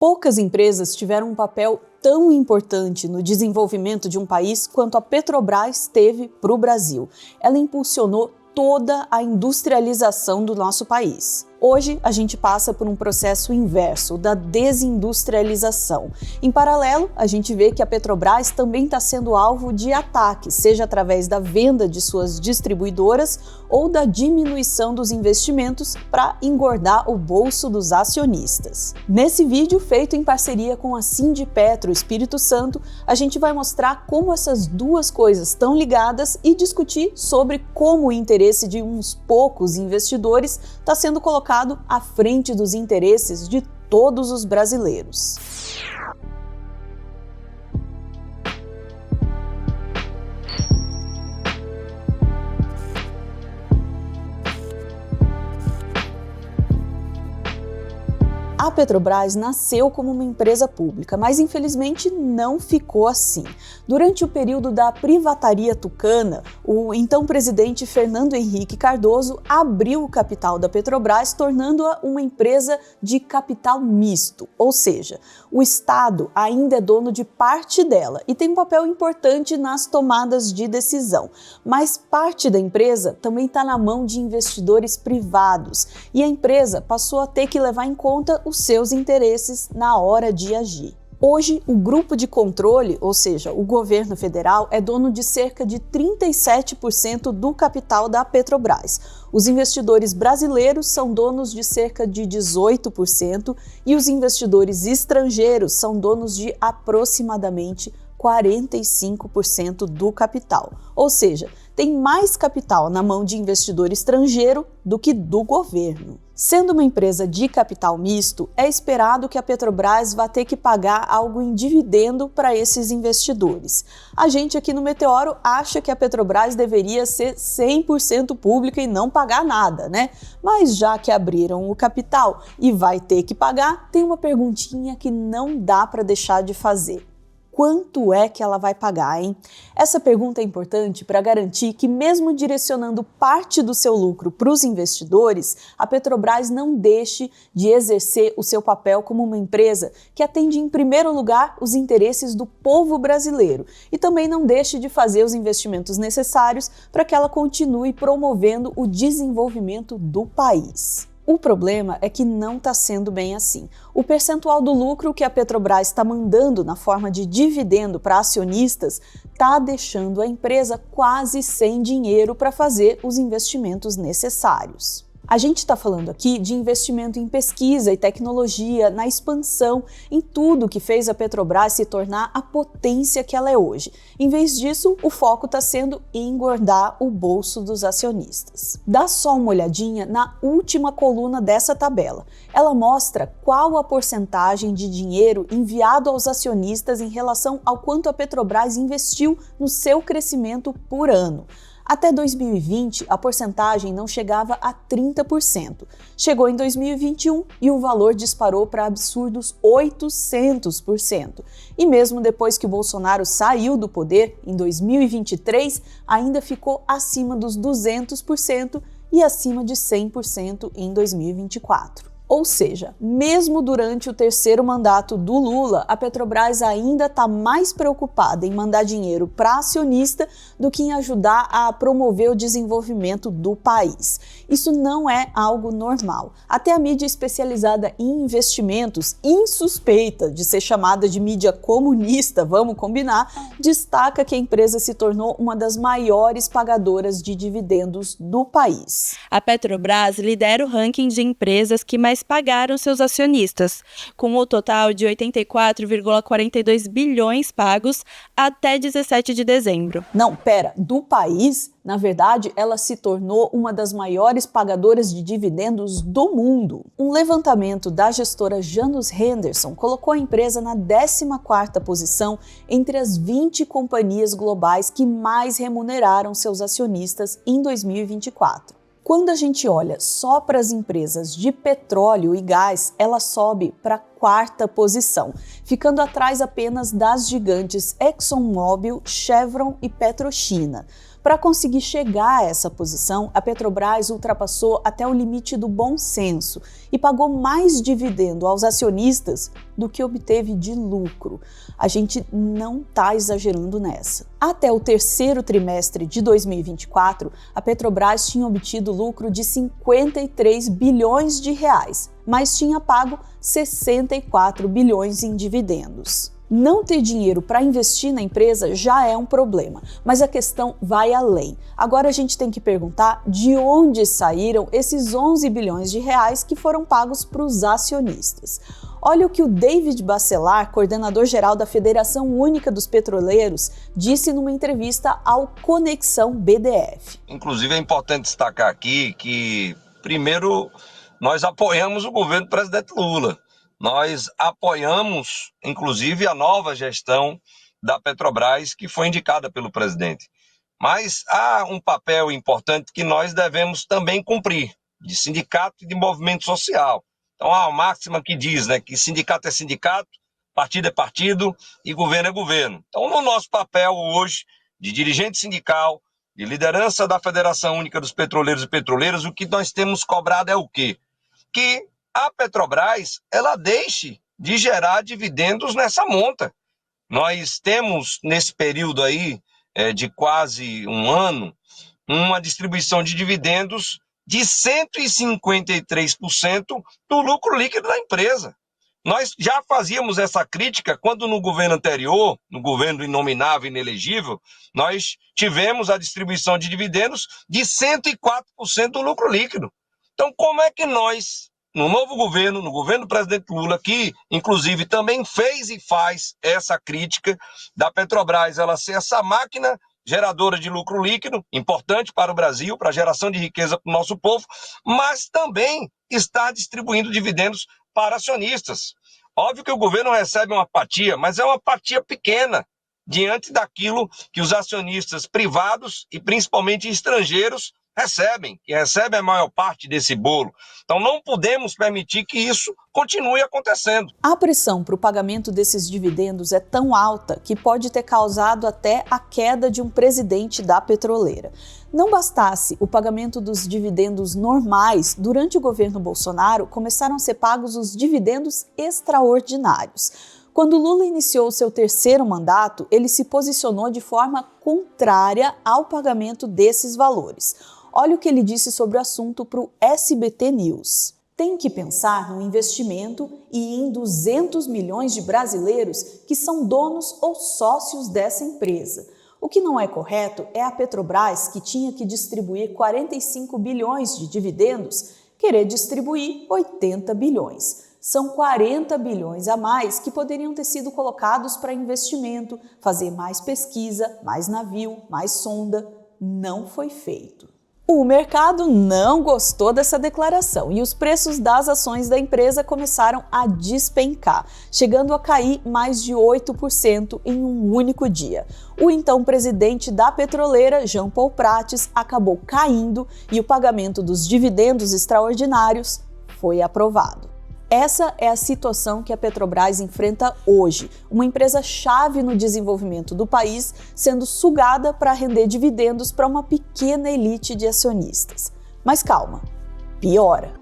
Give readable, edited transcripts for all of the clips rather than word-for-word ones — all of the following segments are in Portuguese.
Poucas empresas tiveram um papel tão importante no desenvolvimento de um país quanto a Petrobras teve para o Brasil. Ela impulsionou toda a industrialização do nosso país. Hoje, a gente passa por um processo inverso, da desindustrialização. Em paralelo, a gente vê que a Petrobras também está sendo alvo de ataques, seja através da venda de suas distribuidoras ou da diminuição dos investimentos para engordar o bolso dos acionistas. Nesse vídeo, feito em parceria com a Sindipetro Espírito Santo, a gente vai mostrar como essas duas coisas estão ligadas e discutir sobre como o interesse de uns poucos investidores está sendo colocado à frente dos interesses de todos os brasileiros. A Petrobras nasceu como uma empresa pública, mas infelizmente não ficou assim. Durante o período da privataria tucana, o então presidente Fernando Henrique Cardoso abriu o capital da Petrobras, tornando-a uma empresa de capital misto, ou seja, o Estado ainda é dono de parte dela e tem um papel importante nas tomadas de decisão, mas parte da empresa também está na mão de investidores privados e a empresa passou a ter que levar em conta os seus interesses na hora de agir. Hoje, o grupo de controle, ou seja, o governo federal, é dono de cerca de 37% do capital da Petrobras. Os investidores brasileiros são donos de cerca de 18% e os investidores estrangeiros são donos de aproximadamente 45% do capital. Ou seja, tem mais capital na mão de investidor estrangeiro do que do governo. Sendo uma empresa de capital misto, é esperado que a Petrobras vá ter que pagar algo em dividendo para esses investidores. A gente aqui no Meteoro acha que a Petrobras deveria ser 100% pública e não pagar nada, né? Mas já que abriram o capital e vai ter que pagar, tem uma perguntinha que não dá para deixar de fazer. Quanto é que ela vai pagar, hein? Essa pergunta é importante para garantir que, mesmo direcionando parte do seu lucro para os investidores, a Petrobras não deixe de exercer o seu papel como uma empresa que atende em primeiro lugar os interesses do povo brasileiro e também não deixe de fazer os investimentos necessários para que ela continue promovendo o desenvolvimento do país. O problema é que não está sendo bem assim. O percentual do lucro que a Petrobras está mandando na forma de dividendo para acionistas está deixando a empresa quase sem dinheiro para fazer os investimentos necessários. A gente está falando aqui de investimento em pesquisa e tecnologia, na expansão, em tudo que fez a Petrobras se tornar a potência que ela é hoje. Em vez disso, o foco está sendo engordar o bolso dos acionistas. Dá só uma olhadinha na última coluna dessa tabela. Ela mostra qual a porcentagem de dinheiro enviado aos acionistas em relação ao quanto a Petrobras investiu no seu crescimento por ano. Até 2020, a porcentagem não chegava a 30%. Chegou em 2021 e o valor disparou para absurdos 800%. E mesmo depois que o Bolsonaro saiu do poder, em 2023, ainda ficou acima dos 200% e acima de 100% em 2024. Ou seja, mesmo durante o terceiro mandato do Lula, a Petrobras ainda está mais preocupada em mandar dinheiro para acionista do que em ajudar a promover o desenvolvimento do país. Isso não é algo normal. Até a mídia especializada em investimentos, insuspeita de ser chamada de mídia comunista, vamos combinar, destaca que a empresa se tornou uma das maiores pagadoras de dividendos do país. A Petrobras lidera o ranking de empresas que mais pagaram seus acionistas, com o total de 84,42 bilhões pagos até 17 de dezembro. Não, pera, do país? Na verdade, ela se tornou uma das maiores pagadoras de dividendos do mundo. Um levantamento da gestora Janus Henderson colocou a empresa na 14ª posição entre as 20 companhias globais que mais remuneraram seus acionistas em 2024. Quando a gente olha só para as empresas de petróleo e gás, ela sobe para a 4ª posição, ficando atrás apenas das gigantes ExxonMobil, Chevron e PetroChina. Para conseguir chegar a essa posição, a Petrobras ultrapassou até o limite do bom senso e pagou mais dividendo aos acionistas do que obteve de lucro. A gente não está exagerando nessa. Até o terceiro trimestre de 2024, a Petrobras tinha obtido lucro de 53 bilhões de reais, mas tinha pago 64 bilhões em dividendos. Não ter dinheiro para investir na empresa já é um problema, mas a questão vai além. Agora a gente tem que perguntar de onde saíram esses 11 bilhões de reais que foram pagos para os acionistas. Olha o que o David Bacelar, coordenador-geral da Federação Única dos Petroleiros, disse numa entrevista ao Conexão BDF. Inclusive é importante destacar aqui que, primeiro, nós apoiamos o governo do presidente Lula. Nós apoiamos, inclusive, a nova gestão da Petrobras, que foi indicada pelo presidente. Mas há um papel importante que nós devemos também cumprir, de sindicato e de movimento social. Então há uma máxima que diz, que sindicato é sindicato, partido é partido e governo é governo. Então, no nosso papel hoje, de dirigente sindical, de liderança da Federação Única dos Petroleiros e Petroleiras, o que nós temos cobrado é o quê? Que a Petrobras, ela deixe de gerar dividendos nessa monta. Nós temos, nesse período aí, de quase um ano, uma distribuição de dividendos de 153% do lucro líquido da empresa. Nós já fazíamos essa crítica quando no governo anterior, no governo inominável e inelegível, nós tivemos a distribuição de dividendos de 104% do lucro líquido. Então, como é que nós, no novo governo, no governo do presidente Lula, que inclusive também fez e faz essa crítica da Petrobras, ela ser essa máquina geradora de lucro líquido, importante para o Brasil, para a geração de riqueza para o nosso povo, mas também está distribuindo dividendos para acionistas. Óbvio que o governo recebe uma fatia, mas é uma fatia pequena diante daquilo que os acionistas privados e principalmente estrangeiros recebem a maior parte desse bolo. Então não podemos permitir que isso continue acontecendo. A pressão para o pagamento desses dividendos é tão alta que pode ter causado até a queda de um presidente da petroleira. Não bastasse o pagamento dos dividendos normais, durante o governo Bolsonaro começaram a ser pagos os dividendos extraordinários. Quando Lula iniciou seu terceiro mandato, ele se posicionou de forma contrária ao pagamento desses valores. Olha o que ele disse sobre o assunto para o SBT News. Tem que pensar no investimento e em 200 milhões de brasileiros que são donos ou sócios dessa empresa. O que não é correto é a Petrobras, que tinha que distribuir 45 bilhões de dividendos, querer distribuir 80 bilhões. São 40 bilhões a mais que poderiam ter sido colocados para investimento, fazer mais pesquisa, mais navio, mais sonda. Não foi feito. O mercado não gostou dessa declaração e os preços das ações da empresa começaram a despencar, chegando a cair mais de 8% em um único dia. O então presidente da petroleira, Jean Paul Prates, acabou caindo e o pagamento dos dividendos extraordinários foi aprovado. Essa é a situação que a Petrobras enfrenta hoje, uma empresa-chave no desenvolvimento do país sendo sugada para render dividendos para uma pequena elite de acionistas. Mas calma, piora.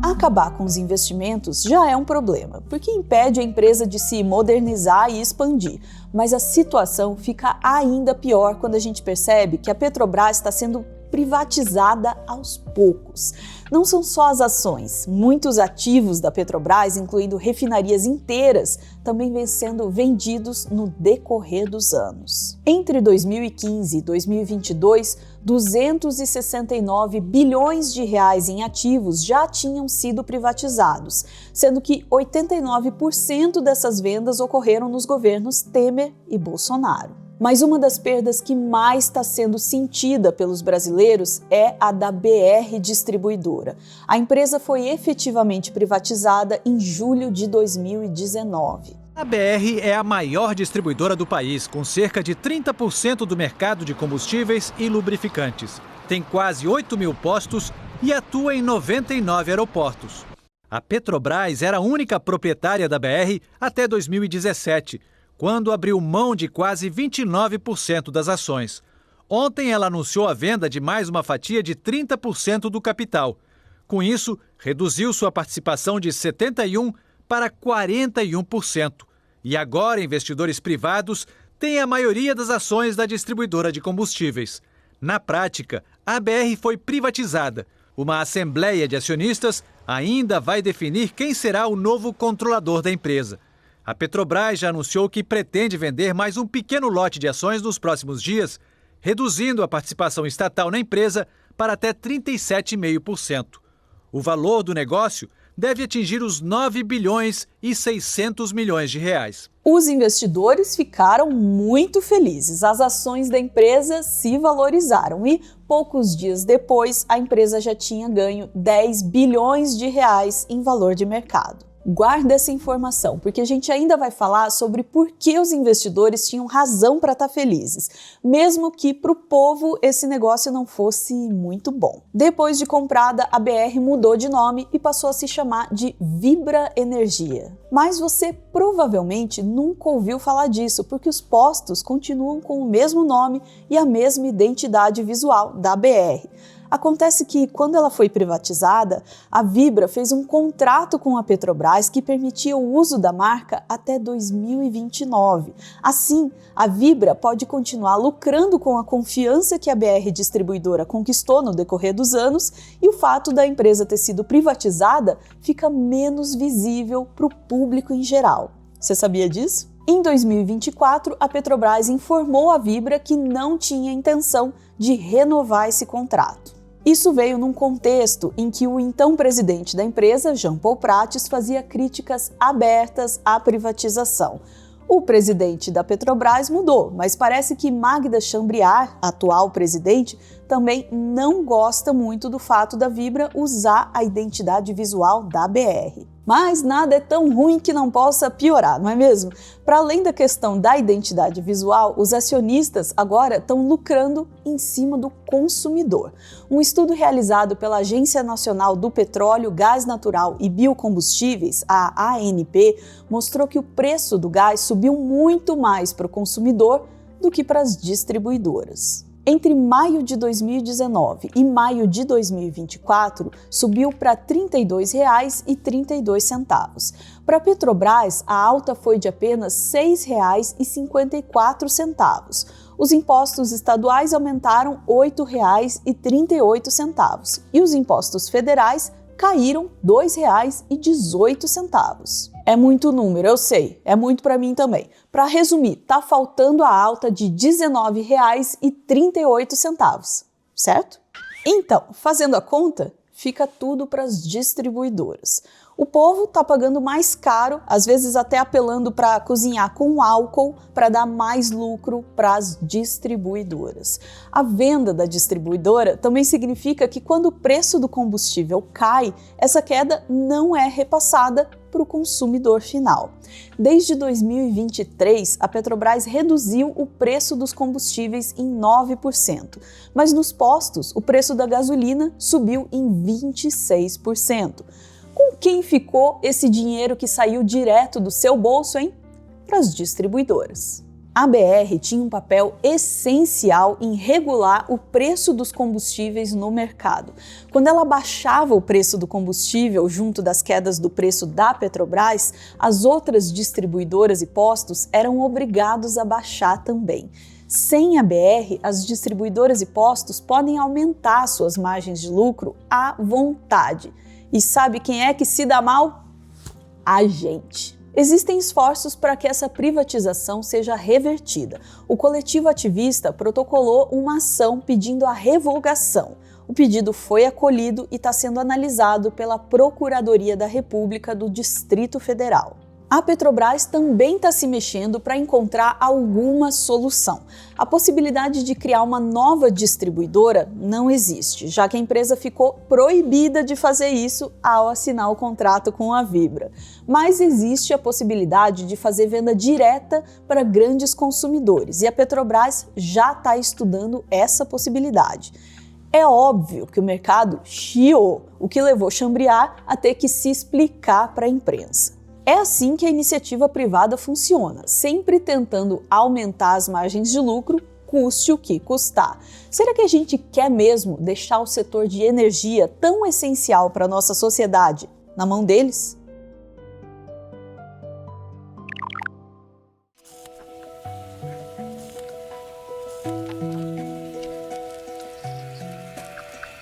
Acabar com os investimentos já é um problema, porque impede a empresa de se modernizar e expandir. Mas a situação fica ainda pior quando a gente percebe que a Petrobras está sendo privatizada aos poucos. Não são só as ações, muitos ativos da Petrobras, incluindo refinarias inteiras, também vêm sendo vendidos no decorrer dos anos. Entre 2015 e 2022, 269 bilhões de reais em ativos já tinham sido privatizados, sendo que 89% dessas vendas ocorreram nos governos Temer e Bolsonaro. Mas uma das perdas que mais está sendo sentida pelos brasileiros é a da BR Distribuidora. A empresa foi efetivamente privatizada em julho de 2019. A BR é a maior distribuidora do país, com cerca de 30% do mercado de combustíveis e lubrificantes. Tem quase 8 mil postos, e atua em 99 aeroportos. A Petrobras era a única proprietária da BR até 2017, quando abriu mão de quase 29% das ações. Ontem ela anunciou a venda de mais uma fatia de 30% do capital. Com isso, reduziu sua participação de 71% para 41%. E agora investidores privados têm a maioria das ações da distribuidora de combustíveis. Na prática, a BR foi privatizada. Uma assembleia de acionistas ainda vai definir quem será o novo controlador da empresa. A Petrobras já anunciou que pretende vender mais um pequeno lote de ações nos próximos dias, reduzindo a participação estatal na empresa para até 37,5%. O valor do negócio deve atingir os 9 bilhões e 600 milhões de reais. Os investidores ficaram muito felizes. As ações da empresa se valorizaram e, poucos dias depois, a empresa já tinha ganho 10 bilhões de reais em valor de mercado. Guarda essa informação, porque a gente ainda vai falar sobre por que os investidores tinham razão para estar felizes, mesmo que para o povo esse negócio não fosse muito bom. Depois de comprada, a BR mudou de nome e passou a se chamar de Vibra Energia. Mas você provavelmente nunca ouviu falar disso, porque os postos continuam com o mesmo nome e a mesma identidade visual da BR. Acontece que, quando ela foi privatizada, a Vibra fez um contrato com a Petrobras que permitia o uso da marca até 2029. Assim, a Vibra pode continuar lucrando com a confiança que a BR Distribuidora conquistou no decorrer dos anos, e o fato da empresa ter sido privatizada fica menos visível para o público em geral. Você sabia disso? Em 2024, a Petrobras informou a Vibra que não tinha intenção de renovar esse contrato. Isso veio num contexto em que o então presidente da empresa, Jean Paul Prates, fazia críticas abertas à privatização. O presidente da Petrobras mudou, mas parece que Magda Chambriard, atual presidente, também não gosta muito do fato da Vibra usar a identidade visual da BR. Mas nada é tão ruim que não possa piorar, não é mesmo? Para além da questão da identidade visual, os acionistas agora estão lucrando em cima do consumidor. Um estudo realizado pela Agência Nacional do Petróleo, Gás Natural e Biocombustíveis, a ANP, mostrou que o preço do gás subiu muito mais para o consumidor do que para as distribuidoras. Entre maio de 2019 e maio de 2024, subiu para R$ 32,32. Para a Petrobras, a alta foi de apenas R$ 6,54. Os impostos estaduais aumentaram R$ 8,38 e os impostos federais caíram R$ 2,18. É muito número, eu sei, é muito para mim também. Para resumir, tá faltando a alta de R$ 19,38, certo? Então, fazendo a conta, fica tudo para as distribuidoras. O povo tá pagando mais caro, às vezes até apelando para cozinhar com álcool para dar mais lucro para as distribuidoras. A venda da distribuidora também significa que quando o preço do combustível cai, essa queda não é repassada para o consumidor final. Desde 2023, a Petrobras reduziu o preço dos combustíveis em 9%, mas nos postos o preço da gasolina subiu em 26%. Com quem ficou esse dinheiro que saiu direto do seu bolso, hein? Para as distribuidoras. A BR tinha um papel essencial em regular o preço dos combustíveis no mercado. Quando ela baixava o preço do combustível junto das quedas do preço da Petrobras, as outras distribuidoras e postos eram obrigados a baixar também. Sem a BR, as distribuidoras e postos podem aumentar suas margens de lucro à vontade. E sabe quem é que se dá mal? A gente. Existem esforços para que essa privatização seja revertida. O coletivo ativista protocolou uma ação pedindo a revogação. O pedido foi acolhido e está sendo analisado pela Procuradoria da República do Distrito Federal. A Petrobras também está se mexendo para encontrar alguma solução. A possibilidade de criar uma nova distribuidora não existe, já que a empresa ficou proibida de fazer isso ao assinar o contrato com a Vibra. Mas existe a possibilidade de fazer venda direta para grandes consumidores, e a Petrobras já está estudando essa possibilidade. É óbvio que o mercado chiou, o que levou Chambriard a ter que se explicar para a imprensa. É assim que a iniciativa privada funciona, sempre tentando aumentar as margens de lucro, custe o que custar. Será que a gente quer mesmo deixar o setor de energia tão essencial para a nossa sociedade na mão deles?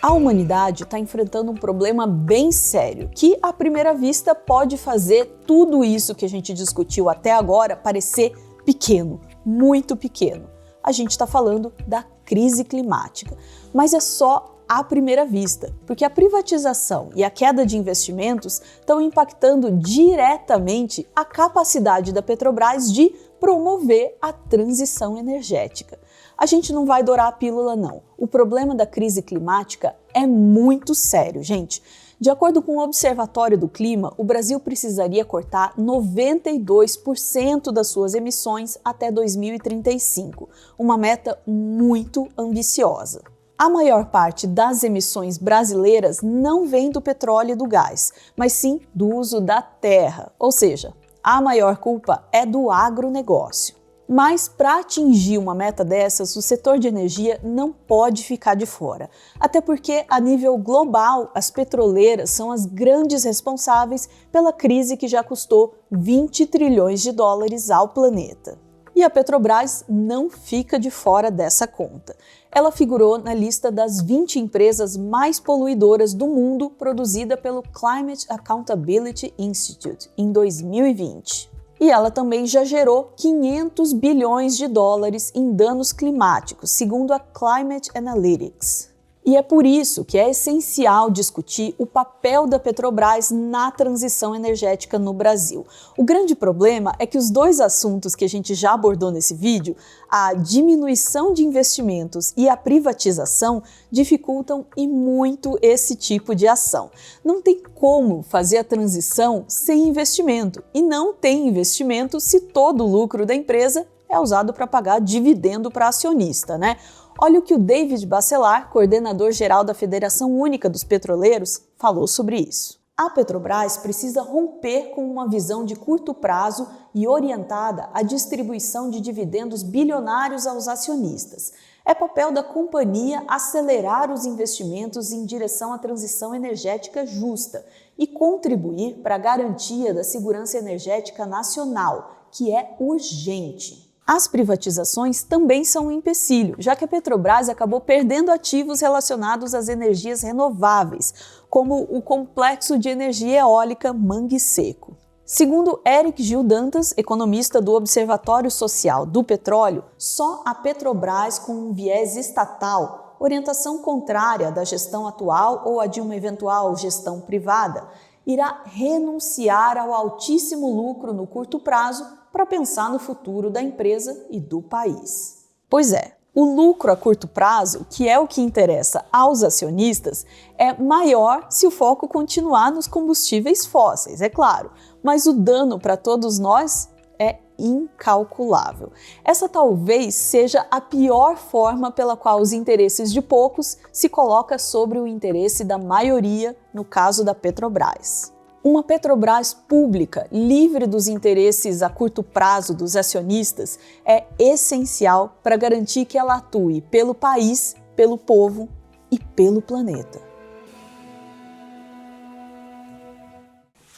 A humanidade está enfrentando um problema bem sério, que à primeira vista pode fazer tudo isso que a gente discutiu até agora parecer pequeno, muito pequeno. A gente está falando da crise climática, mas é só à primeira vista, porque a privatização e a queda de investimentos estão impactando diretamente a capacidade da Petrobras de promover a transição energética. A gente não vai dourar a pílula, não. O problema da crise climática é muito sério, gente. De acordo com o Observatório do Clima, o Brasil precisaria cortar 92% das suas emissões até 2035, uma meta muito ambiciosa. A maior parte das emissões brasileiras não vem do petróleo e do gás, mas sim do uso da terra, ou seja, a maior culpa é do agronegócio. Mas para atingir uma meta dessas, o setor de energia não pode ficar de fora. Até porque, a nível global, as petroleiras são as grandes responsáveis pela crise que já custou 20 trilhões de dólares ao planeta. E a Petrobras não fica de fora dessa conta. Ela figurou na lista das 20 empresas mais poluidoras do mundo, produzida pelo Climate Accountability Institute em 2020. E ela também já gerou 500 bilhões de dólares em danos climáticos, segundo a Climate Analytics. E é por isso que é essencial discutir o papel da Petrobras na transição energética no Brasil. O grande problema é que os dois assuntos que a gente já abordou nesse vídeo, a diminuição de investimentos e a privatização, dificultam e muito esse tipo de ação. Não tem como fazer a transição sem investimento, e não tem investimento se todo o lucro da empresa é usado para pagar dividendo para acionista, né? Olha o que o David Bacelar, coordenador-geral da Federação Única dos Petroleiros, falou sobre isso. A Petrobras precisa romper com uma visão de curto prazo e orientada à distribuição de dividendos bilionários aos acionistas. É papel da companhia acelerar os investimentos em direção à transição energética justa e contribuir para a garantia da segurança energética nacional, que é urgente. As privatizações também são um empecilho, já que a Petrobras acabou perdendo ativos relacionados às energias renováveis, como o complexo de energia eólica Mangue Seco. Segundo Eric Gil Dantas, economista do Observatório Social do Petróleo, só a Petrobras com um viés estatal, orientação contrária da gestão atual ou a de uma eventual gestão privada, irá renunciar ao altíssimo lucro no curto prazo para pensar no futuro da empresa e do país. Pois é, o lucro a curto prazo, que é o que interessa aos acionistas, é maior se o foco continuar nos combustíveis fósseis, é claro, mas o dano para todos nós é incalculável. Essa talvez seja a pior forma pela qual os interesses de poucos se coloca sobre o interesse da maioria, no caso da Petrobras. Uma Petrobras pública, livre dos interesses a curto prazo dos acionistas, é essencial para garantir que ela atue pelo país, pelo povo e pelo planeta.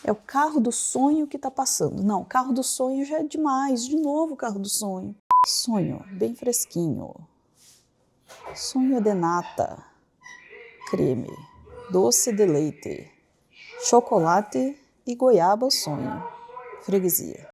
É o carro do sonho que está passando. Não, carro do sonho já é demais. De novo o carro do sonho. Sonho, bem fresquinho. Sonho de nata, creme, doce de leite, chocolate e goiaba ao sonho. Freguesia.